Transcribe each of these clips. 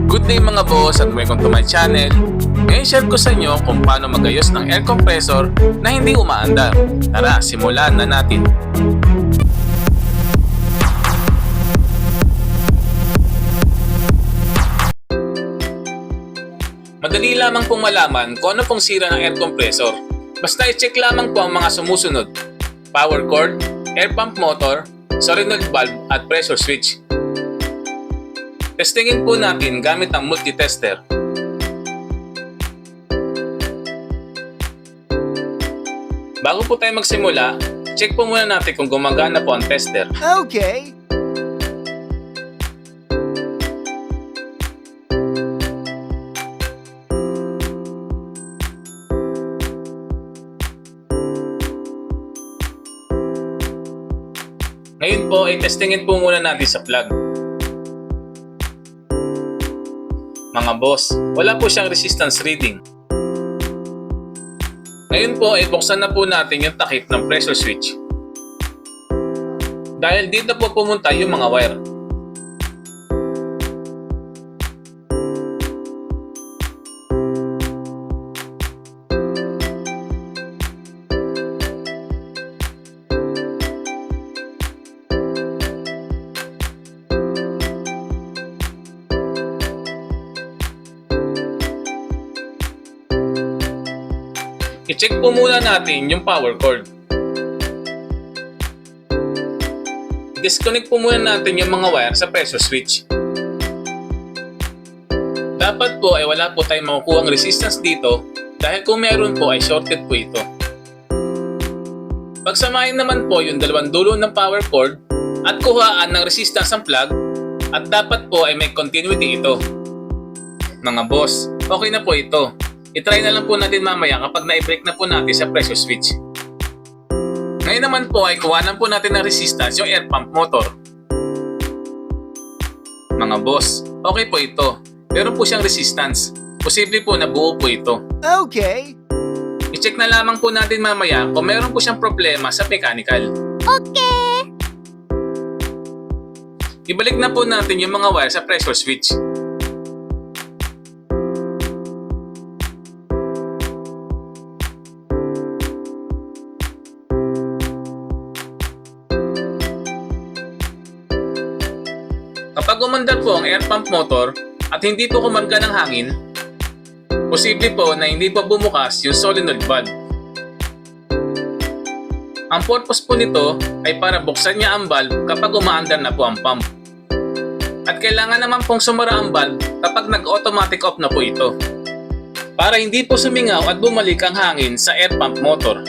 Good day mga boss at welcome to my channel. Ngayon share ko sa inyo kung paano magayos ng air compressor na hindi umaandar. Tara, simulan na natin. Madali lamang pong malaman kung ano pong sira ng air compressor. Basta i-check lamang po ang mga sumusunod: power cord, air pump motor, solenoid valve at pressure switch. Testingin po natin gamit ang multitester. Bago po tayo magsimula, check po muna natin kung gumagana po ang tester. Okay. Ngayon po ay testingin po muna natin sa plug. Mga boss, wala po siyang resistance reading. Ngayon po ay buksan na po natin yung takip ng pressure switch. Dahil dito po pumunta yung mga wire. I-check po muna natin yung power cord. I-disconnect po muna natin yung mga wire sa pressure switch. Dapat po ay wala po tayong makukuhang resistance dito dahil kung meron po ay shorted po ito. Pagsamahin naman po yung dalawang dulo ng power cord at kuhaan ng resistance ang plug at dapat po ay may continuity ito. Mga boss, okay na po ito. I-try na lang po natin mamaya kapag na-break na po natin sa pressure switch. Ngayon naman po ay kuhanan po natin ng resistance yung air pump motor. Mga boss, okay po ito. Meron po siyang resistance. Posible po na buo po ito. Okay. I-check na lamang po natin mamaya kung meron po siyang problema sa mechanical. Okay. Ibalik na po natin yung mga wire sa pressure switch. Kapag umandar po ang air pump motor at hindi po kumarga ng hangin, posible po na hindi po bumukas yung solenoid valve. Ang purpose po nito ay para buksan niya ang valve kapag umaandar na po ang pump. At kailangan naman pong sumara ang valve kapag nag-automatic off na po ito, para hindi po sumingaw at bumalik ang hangin sa air pump motor.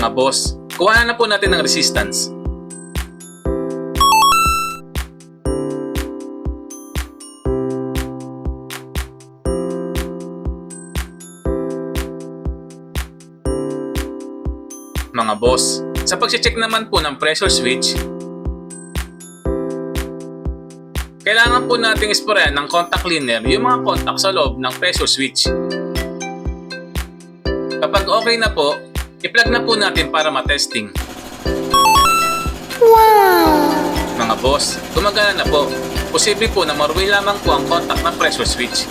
Mga boss, kuha na po natin ng resistance. Mga boss, sa pag-check naman po ng pressure switch, kailangan po nating sprayan ng contact cleaner yung mga contact sa loob ng pressure switch. Kapag okay na po, i-plug na po natin para matesting. Wow! Mga boss, gumagana na po. Posible po na maruwi lamang po ang contact ng pressure switch.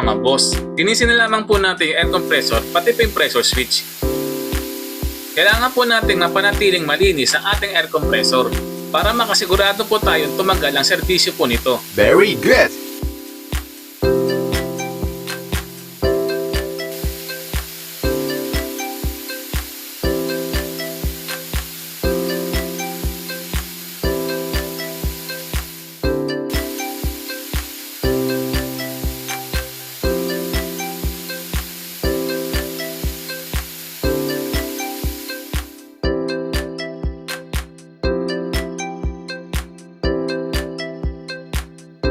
Mga boss, tinisin na lamang po natin yung air compressor pati pa yung pressure switch. Kailangan po natin na panatiling malinis ang ating air compressor. para makasigurado po tayong tumagal ang serbisyo po nito. Very good.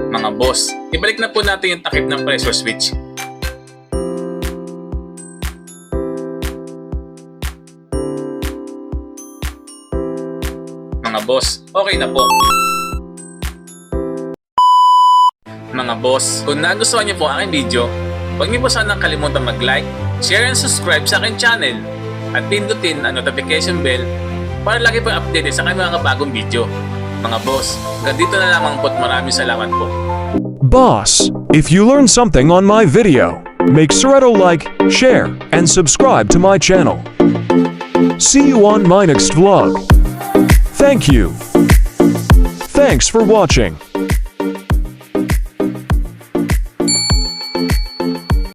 Mga boss, ibalik na po natin yung takip ng pressure switch. Mga boss, okay na po. Mga boss, kung nagustuhan niyo po ang aking video, huwag niyo po sanang kalimutan mag-like, share and subscribe sa aking channel at pindutin ang notification bell para lagi po updated sa aking mga bagong video. Mga boss, hanggang dito na lamang po at maraming salamat po. Boss, if you learned something on my video, make sure to like, share, and subscribe to my channel. See you on my next vlog. Thank you. Thanks for watching.